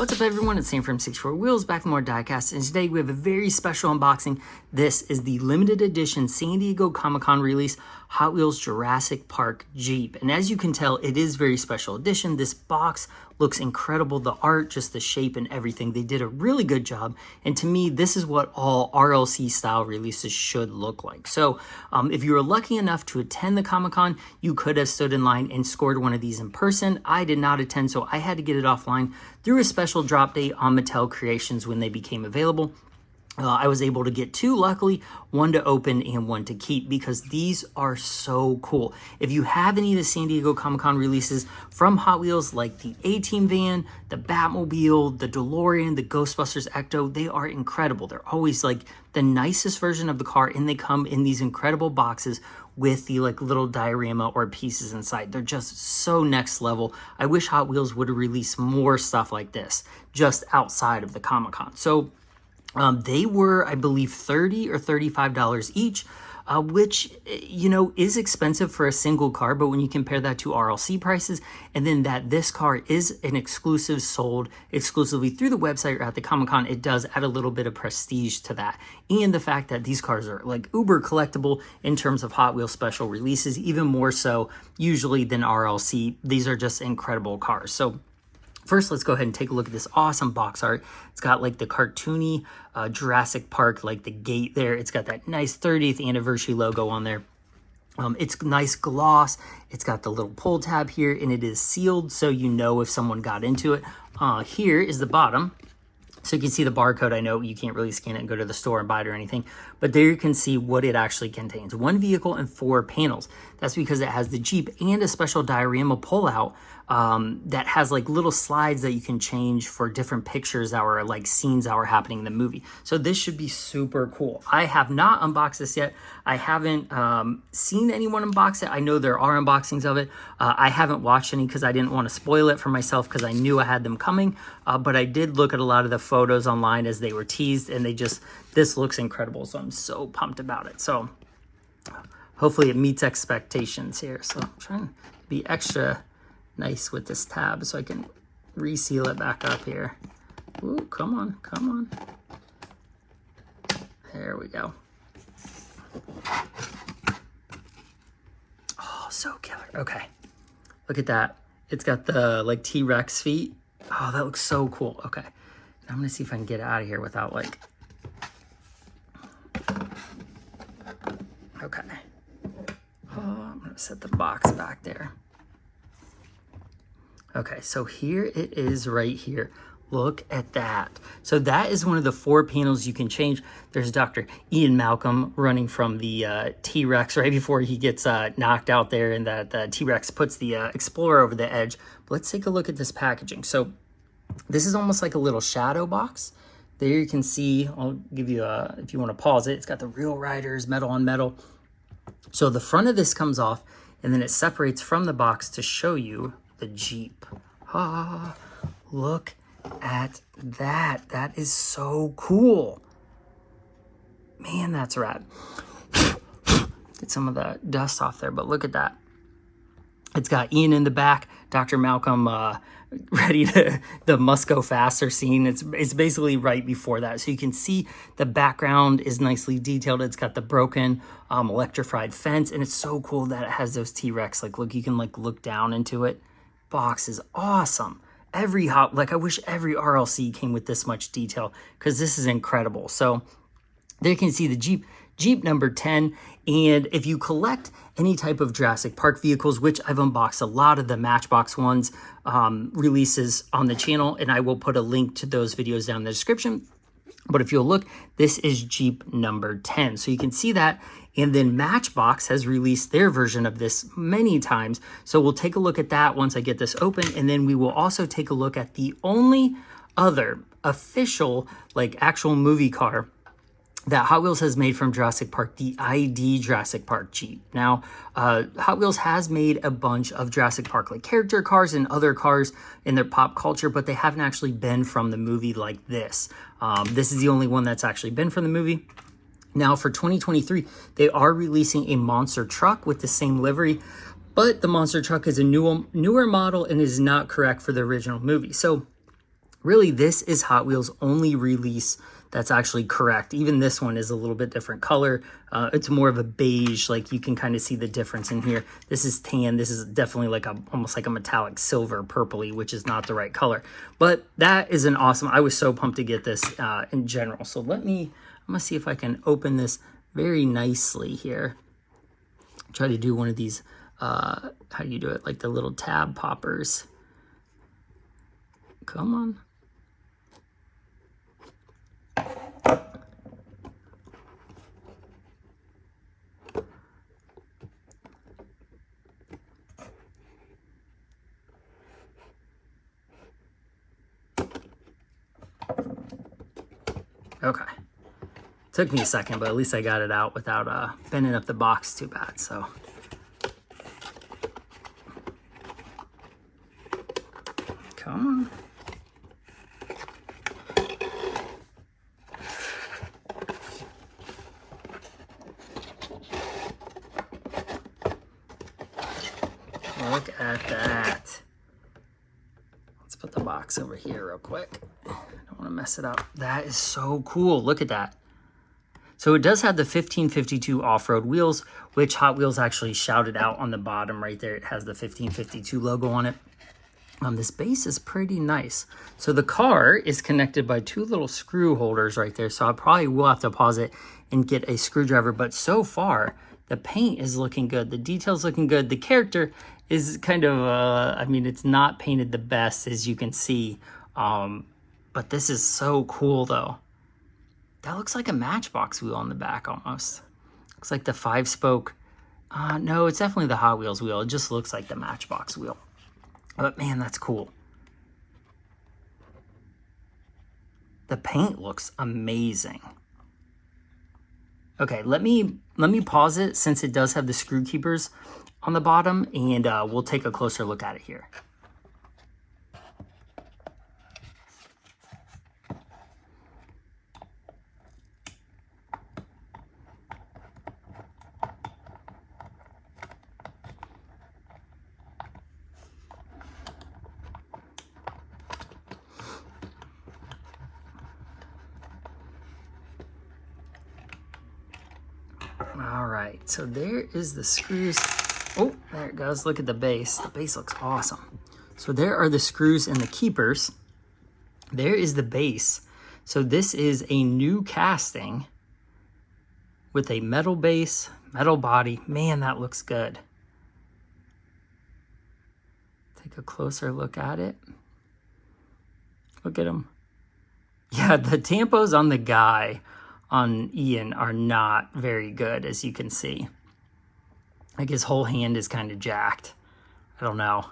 What's up everyone, it's Sam from 64 Wheels, back with more diecast, and today we have a very special unboxing. This is the limited edition San Diego Comic-Con release Hot Wheels Jurassic Park Jeep. And as you can tell, it is very special edition. This box looks incredible. The art, just the shape and everything. They did a really good job. And to me, this is what all RLC style releases should look like. So if you were lucky enough to attend the Comic-Con, you could have stood in line and scored one of these in person. I did not attend, so I had to get it offline through a special drop date on Mattel Creations when they became available. I was able to get two, luckily, one to open and one to keep, because these are so cool. If you have any of the San Diego Comic-Con releases from Hot Wheels, like the A-Team van, the Batmobile, the DeLorean, the Ghostbusters Ecto, they are incredible. They're always like the nicest version of the car, and they come in these incredible boxes with the like little diorama or pieces inside. They're just so next level. I wish Hot Wheels would have released more stuff like this just outside of the Comic-Con. So they were, I believe, $30 or $35 each, which, you know, is expensive for a single car. But when you compare that to RLC prices, and then that this car is an exclusive sold exclusively through the website or at the Comic-Con, it does add a little bit of prestige to that. And the fact that these cars are like uber collectible in terms of Hot Wheels special releases, even more so usually than RLC. These are just incredible cars. So first, let's go ahead and take a look at this awesome box art. It's got like the cartoony Jurassic Park, like the gate there. It's got that nice 30th anniversary logo on there. It's nice gloss. It's got the little pull tab here, and it is sealed, so you know if someone got into it. Here is the bottom. So you can see the barcode. I know you can't really scan it and go to the store and buy it or anything, but there you can see what it actually contains. One vehicle and 4 panels. That's because it has the Jeep and a special diorama pullout that has like little slides that you can change for different pictures that were like scenes that were happening in the movie. So this should be super cool. I have not unboxed this yet. I haven't seen anyone unbox it. I know there are unboxings of it. I haven't watched any because I didn't want to spoil it for myself because I knew I had them coming. But I did look at a lot of the photos online as they were teased, and this looks incredible. So I'm so pumped about it. So hopefully it meets expectations here. So I'm trying to be extra nice with this tab so I can reseal it back up here. Ooh, come on, come on. There we go. Oh, so killer. Okay, look at that. It's got the like T-Rex feet. Oh, that looks so cool. Okay, I'm gonna see if I can get out of here without like, okay. Oh, I'm gonna set the box back there. Okay, so here it is right here. Look at that. So that is one of the 4 panels you can change. There's Dr. Ian Malcolm running from the T-Rex right before he gets knocked out there, and that T-Rex puts the Explorer over the edge. But let's take a look at this packaging. So this is almost like a little shadow box. There you can see, I'll give you if you want to pause it, it's got the Real Riders metal on metal. So the front of this comes off, and then it separates from the box to show you the Jeep. Ah, look at that. That is so cool. Man, that's rad. Get some of the dust off there, but look at that. It's got Ian in the back, Dr. Malcolm ready to, the must go faster scene. It's basically right before that. So you can see the background is nicely detailed. It's got the broken electrified fence, and it's so cool that it has those T-Rex. Like, look, you can like look down into it. Box is awesome. I wish every RLC came with this much detail, because this is incredible. So there you can see the Jeep number 10. And if you collect any type of Jurassic Park vehicles, which I've unboxed a lot of the Matchbox ones releases on the channel, and I will put a link to those videos down in the description. But if you'll look, this is Jeep number 10. So you can see that. And then Matchbox has released their version of this many times. So we'll take a look at that once I get this open. And then we will also take a look at the only other official, like actual movie car that Hot Wheels has made from Jurassic Park, the ID Jurassic Park Jeep. Now, Hot Wheels has made a bunch of Jurassic Park like character cars and other cars in their pop culture, but they haven't actually been from the movie like this. This is the only one that's actually been from the movie. Now, for 2023, they are releasing a monster truck with the same livery, but the monster truck is a newer model and is not correct for the original movie. So Really, this is Hot Wheels' only release that's actually correct. Even this one is a little bit different color. It's more of a beige, like you can kind of see the difference in here. This is tan. This is definitely like almost like a metallic silver purpley, which is not the right color. But that is an awesome, I was so pumped to get this in general. So I'm gonna see if I can open this very nicely here. Try to do one of these, how do you do it? Like the little tab poppers. Come on. Okay. Took me a second, but at least I got it out without bending up the box too bad, so. Come on. Look at that. Let's put the box over here real quick. I don't want to mess it up. That is so cool. Look at that. So it does have the 1552 off-road wheels, which Hot Wheels actually shouted out on the bottom right there. It has the 1552 logo on it. This base is pretty nice. So the car is connected by two little screw holders right there. So I probably will have to pause it and get a screwdriver. But so far, the paint is looking good. The detail's looking good. The character is kind of, I mean, it's not painted the best as you can see. But this is so cool though. That looks like a Matchbox wheel on the back almost. Looks like the 5-spoke. No, it's definitely the Hot Wheels wheel. It just looks like the Matchbox wheel. But man, that's cool. The paint looks amazing. Okay, let me pause it since it does have the screw keepers on the bottom, and we'll take a closer look at it here. All right, so there is the screws. Oh, there it goes. Look at the base. The base looks awesome. So there are the screws and the keepers. There is the base. So this is a new casting with a metal base, metal body. Man, that looks good. Take a closer look at it. Look at him. Yeah, the tampos on the guy on Ian are not very good, as you can see. Like his whole hand is kind of jacked. I don't know.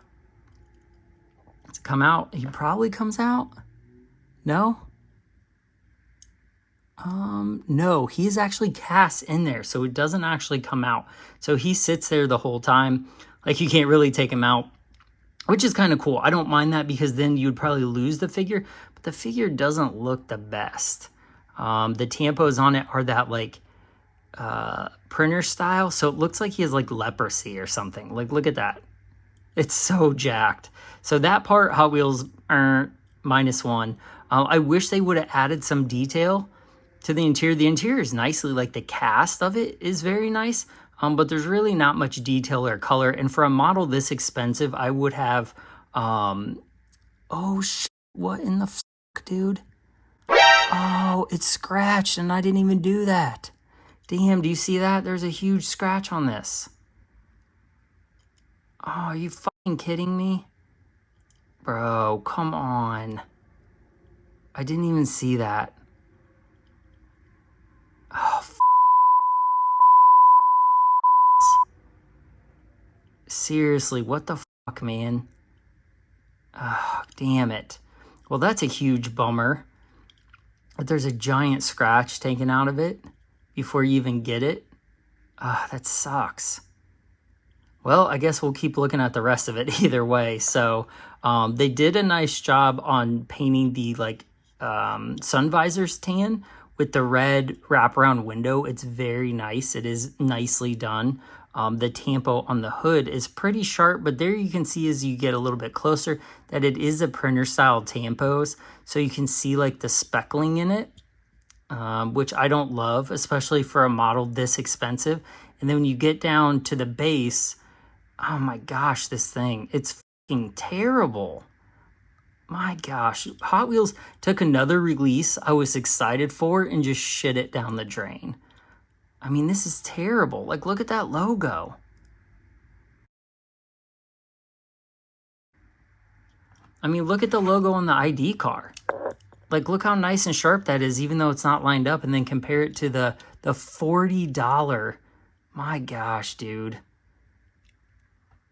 Does it come out? He probably comes out. No? No, he's actually cast in there, so it doesn't actually come out. So he sits there the whole time. Like you can't really take him out, which is kind of cool. I don't mind that because then you'd probably lose the figure, but the figure doesn't look the best. The tampos on it are that like printer style, so it looks like he has like leprosy or something. Like look at that. It's so jacked. So that part, Hot Wheels -1. I wish they would have added some detail to the interior. The interior is nicely, like the cast of it is very nice, but there's really not much detail or color. And for a model this expensive, I would have, oh shit, what in the fuck, dude? Oh, it's scratched and I didn't even do that. Damn, do you see that? There's a huge scratch on this. Oh, are you fucking kidding me? Bro, come on. I didn't even see that. Oh, seriously, what the fuck, man? Oh, damn it. Well, that's a huge bummer. But there's a giant scratch taken out of it before you even get it. That sucks. Well, I guess we'll keep looking at the rest of it either way. So they did a nice job on painting the like sun visors tan with the red wraparound window. It's very nice. It is nicely done. The tampo on the hood is pretty sharp, but there you can see as you get a little bit closer that it is a printer style tampos. So you can see like the speckling in it, which I don't love, especially for a model this expensive. And then when you get down to the base, oh my gosh, this thing, it's fucking terrible. My gosh, Hot Wheels took another release I was excited for and just shit it down the drain. I mean, this is terrible. Like, look at that logo. I mean, look at the logo on the ID car. Like, look how nice and sharp that is, even though it's not lined up, and then compare it to the $40. My gosh, dude.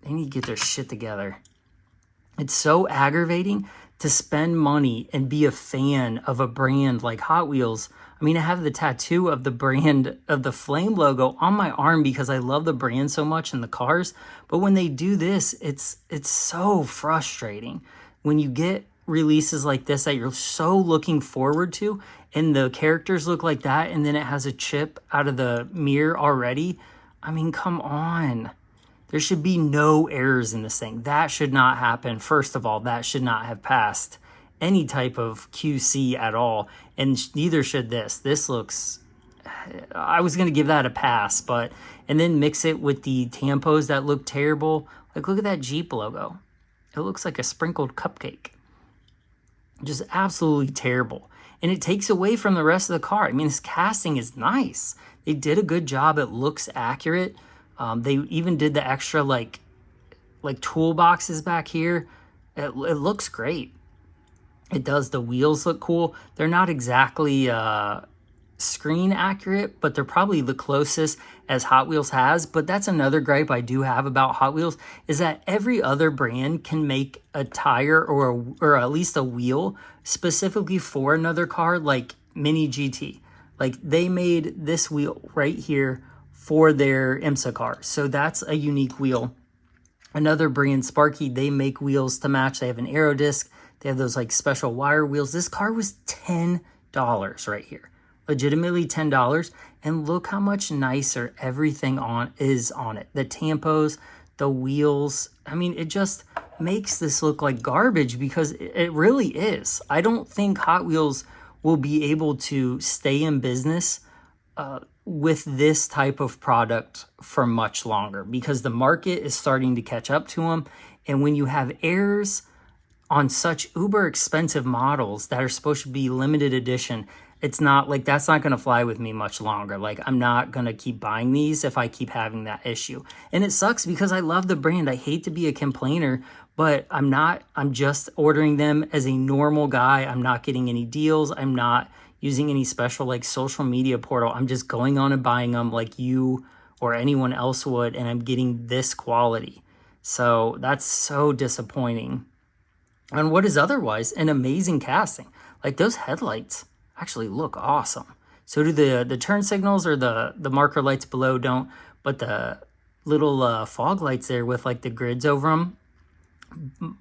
They need to get their shit together. It's so aggravating to spend money and be a fan of a brand like Hot Wheels. I mean, I have the tattoo of the brand of the flame logo on my arm because I love the brand so much in the cars. But when they do this, it's so frustrating. When you get releases like this that you're so looking forward to and the characters look like that and then it has a chip out of the mirror already. I mean, come on. There should be no errors in this thing. That should not happen. First of all, that should not have passed any type of QC at all. And neither should this. This looks, I was going to give that a pass, but, and then mix it with the tampos that look terrible. Like, look at that Jeep logo. It looks like a sprinkled cupcake. Just absolutely terrible. And it takes away from the rest of the car. I mean, this casting is nice. They did a good job. It looks accurate. They even did the extra like toolboxes back here. It looks great. It does. The wheels look cool. They're not exactly screen accurate, but they're probably the closest as Hot Wheels has. But that's another gripe I do have about Hot Wheels is that every other brand can make a tire or at least a wheel specifically for another car, like Mini GT. Like, they made this wheel right here for their IMSA car. So that's a unique wheel. Another brand, Sparky, they make wheels to match. They have an aero disc. They have those like special wire wheels. This car was $10 right here. Legitimately $10. And look how much nicer everything is on it. The tampos, the wheels. I mean, it just makes this look like garbage because it really is. I don't think Hot Wheels will be able to stay in business with this type of product for much longer because the market is starting to catch up to them. And when you have errors on such uber expensive models that are supposed to be limited edition, it's not like, that's not going to fly with me much longer. Like, I'm not going to keep buying these if I keep having that issue. And it sucks because I love the brand. I hate to be a complainer, but I'm just ordering them as a normal guy. I'm not getting any deals. I'm not using any special like social media portal. I'm just going on and buying them like you or anyone else would, and I'm getting this quality. So that's so disappointing. And what is otherwise an amazing casting. Like, those headlights actually look awesome. So do the turn signals, or the marker lights below don't, but the little fog lights there with like the grids over them,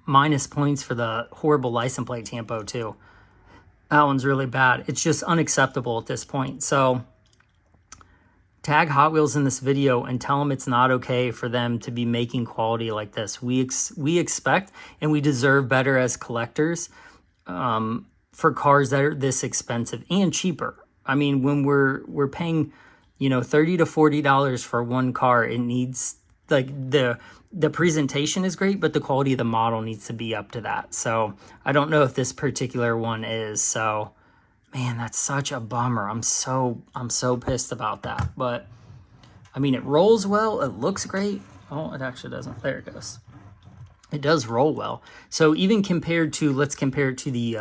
minus points for the horrible license plate tampo too. That one's really bad. It's just unacceptable at this point. So tag Hot Wheels in this video and tell them it's not okay for them to be making quality like this. We expect and we deserve better as collectors for cars that are this expensive and cheaper. I mean, when we're paying, you know, $30 to $40 for one car, it needs, like, the presentation is great, but the quality of the model needs to be up to that. So I don't know if this particular one is. So, man, that's such a bummer. I'm so pissed about that. But I mean, it rolls well. It looks great. Oh, it actually doesn't. There it goes. It does roll well. So even compared to, let's compare it to the,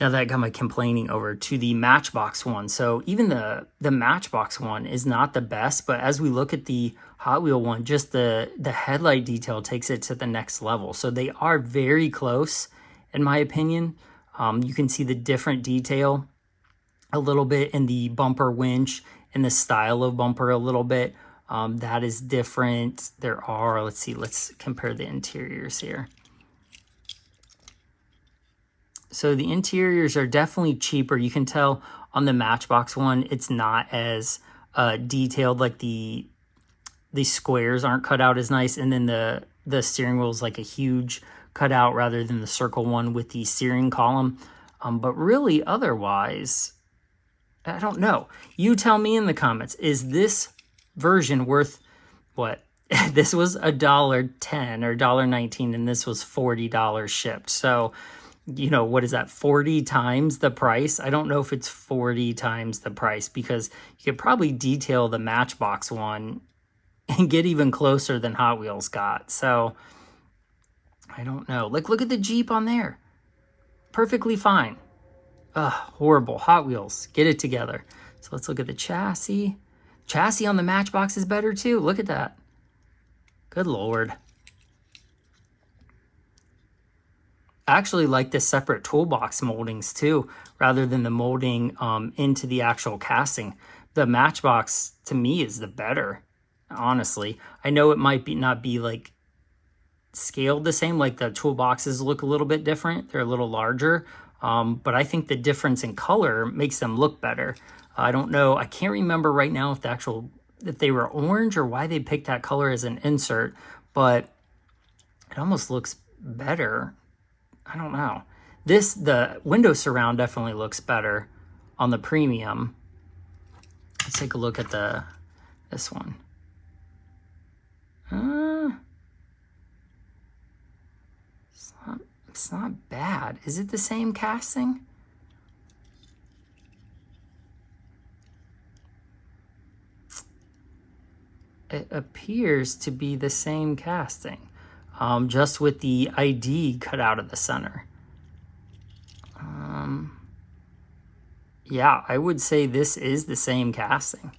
now that I got my complaining over, to the Matchbox one. So even the Matchbox one is not the best, but as we look at the Hot Wheel one, just the headlight detail takes it to the next level. So they are very close, in my opinion. You can see the different detail a little bit in the bumper winch and the style of bumper a little bit. That is different. There are, let's see, let's compare the interiors here. So the interiors are definitely cheaper. You can tell on the Matchbox one, it's not as detailed like the these squares aren't cut out as nice, and then the steering wheel is like a huge cutout rather than the circle one with the steering column. But really, otherwise, I don't know. You tell me in the comments, is this version worth what? This was $1.10 or $1.19, and this was $40 shipped. So, you know, what is that, 40 times the price? I don't know if it's 40 times the price, because you could probably detail the Matchbox one and get even closer than Hot Wheels got. So, I don't know. Like, look at the Jeep on there. Perfectly fine. Ugh, horrible. Hot Wheels, get it together. So let's look at the chassis. Chassis on the Matchbox is better too. Look at that. Good Lord. I actually like the separate toolbox moldings too, rather than the molding into the actual casting. The Matchbox to me is the better, honestly. I know it might not be like scaled the same, like the toolboxes look a little bit different. They're a little larger, but I think the difference in color makes them look better. I don't know. I can't remember right now if they were orange or why they picked that color as an insert, but it almost looks better. I don't know. The window surround definitely looks better on the premium. Let's take a look at this one. It's not bad. Is it the same casting? It appears to be the same casting, just with the ID cut out of the center. Yeah, I would say this is the same casting.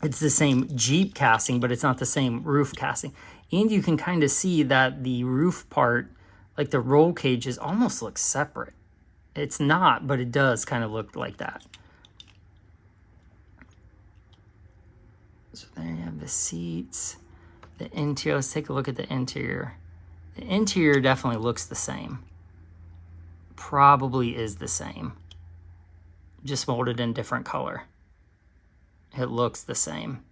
It's the same Jeep casting, but it's not the same roof casting. And you can kind of see that the roof part, like the roll cages, almost looks separate. It's not, but it does kind of look like that. So there you have the seats, the interior. Let's take a look at the interior. The interior definitely looks the same. Probably is the same. Just molded in different color. It looks the same.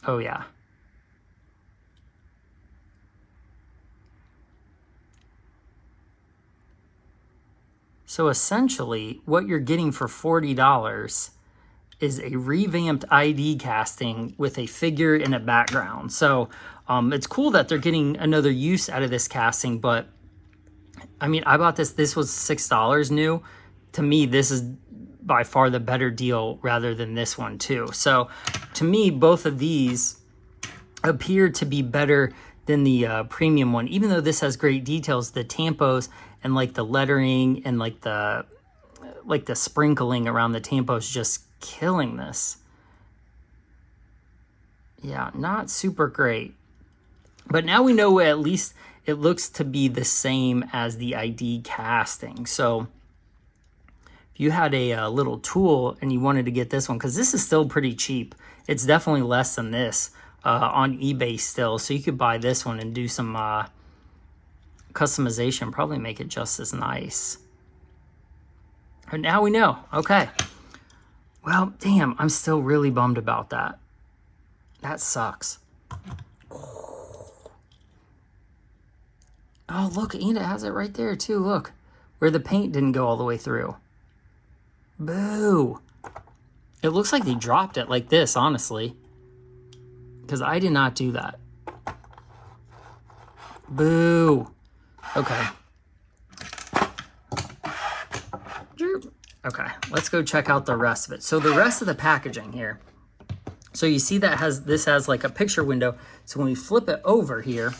Oh yeah. So essentially, what you're getting for $40 is a revamped ID casting with a figure in a background. So it's cool that they're getting another use out of this casting, but I mean, I bought this. This was $6 new. To me, this is by far the better deal rather than this one too. So to me, both of these appear to be better than the premium one, even though this has great details. The tampos and like the lettering and like the sprinkling around the tampos just killing this. Yeah, not super great. But now we know at least it looks to be the same as the ID casting. So if you had a little tool and you wanted to get this one, because this is still pretty cheap. It's definitely less than this on eBay still. So you could buy this one and do some customization, probably make it just as nice. But now we know. Okay. Well, damn, I'm still really bummed about that. That sucks. Oh, look, and it has it right there too. Look, where the paint didn't go all the way through. Boo. It looks like they dropped it like this, honestly, because I did not do that. Boo. Okay. Okay, let's go check out the rest of it. So the rest of the packaging here. So you see that this has like a picture window. So when we flip it over here,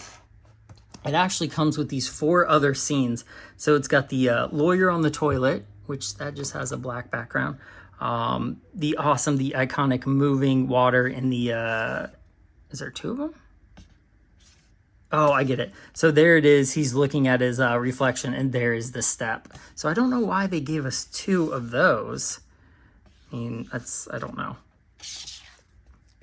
it actually comes with these 4 other scenes. So it's got the lawyer on the toilet, which that just has a black background. The iconic moving water in the, is there 2 of them? Oh, I get it. So there it is. He's looking at his reflection, and there is the step. So I don't know why they gave us 2 of those. I mean, I don't know.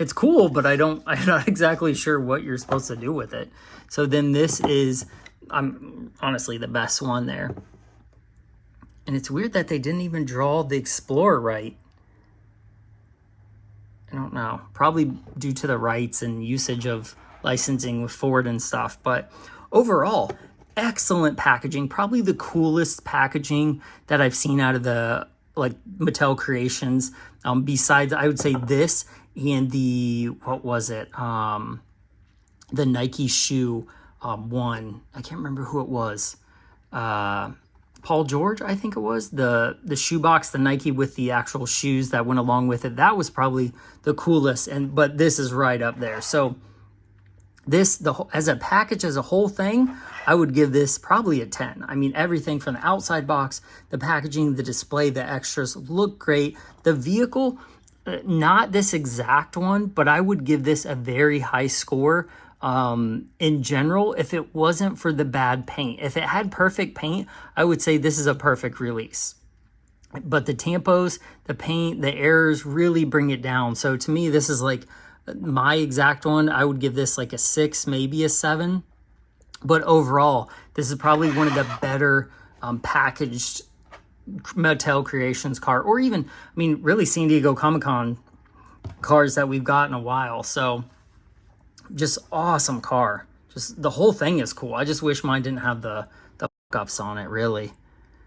It's cool, but I'm not exactly sure what you're supposed to do with it. So then this is, honestly the best one there. And it's weird that they didn't even draw the Explorer right. I don't know, probably due to the rights and usage of licensing with Ford and stuff. But overall, excellent packaging, probably the coolest packaging that I've seen out of the like Mattel creations. Besides, I would say this and the, what was it? The Nike shoe one. I can't remember who it was. Paul George, I think it was, the shoebox, the Nike with the actual shoes that went along with it. That was probably the coolest. But this is right up there. So this, as a package, as a whole thing, I would give this probably a 10. I mean, everything from the outside box, the packaging, the display, the extras look great. The vehicle, not this exact one, but I would give this a very high score. In general, if it wasn't for the bad paint. If it had perfect paint, I would say this is a perfect release. But the tampos, the paint, the errors really bring it down. So to me, this is like my exact one. I would give this like a 6, maybe a 7. But overall, this is probably one of the better packaged Mattel Creations car, or even, I mean, really San Diego Comic-Con cars that we've got in a while. So just awesome car. Just the whole thing is cool. I just wish mine didn't have the ups on it, really.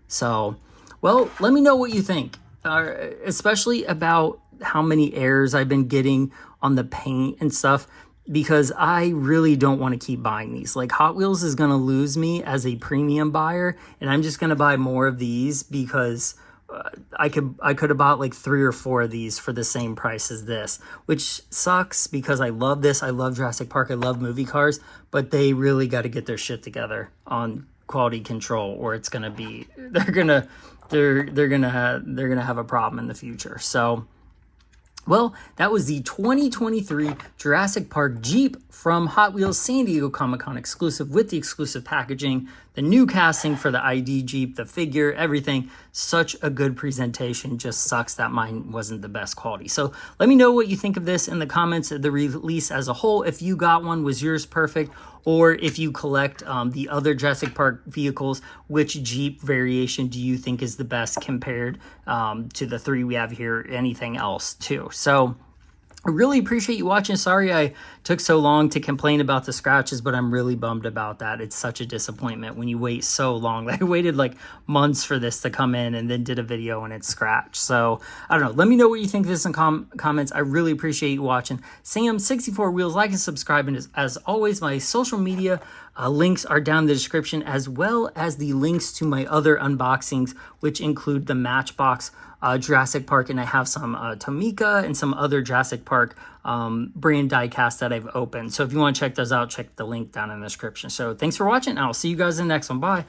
So, well, let me know what you think, especially about how many errors I've been getting on the paint and stuff, because I really don't want to keep buying these. Like, Hot Wheels is going to lose me as a premium buyer, and I'm just going to buy more of these because I could have bought like 3 or 4 of these for the same price as this, which sucks because I love this. I love Jurassic Park. I love movie cars, but they really got to get their shit together on quality control, or it's gonna be they're gonna have a problem in the future. So, well, that was the 2023 Jurassic Park Jeep from Hot Wheels San Diego Comic-Con exclusive, with the exclusive packaging, the new casting for the ID Jeep, the figure, everything. Such a good presentation. Just sucks that mine wasn't the best quality. So let me know what you think of this in the comments of the release as a whole. If you got one, was yours perfect? Or if you collect the other Jurassic Park vehicles, which Jeep variation do you think is the best compared to the 3 we have here? Anything else too? So I really appreciate you watching. Sorry I took so long to complain about the scratches, but I'm really bummed about that. It's such a disappointment when you wait so long. I waited like months for this to come in and then did a video and it's scratched. So I don't know. Let me know what you think of this in comments. I really appreciate you watching. Sam64 Wheels, like and subscribe. And as always, my social media links are down in the description, as well as the links to my other unboxings, which include the Matchbox Jurassic Park, and I have some Tomika and some other Jurassic Park brand diecast that I've opened. So if you want to check those out, check the link down in the description. So thanks for watching. I'll see you guys in the next one. Bye.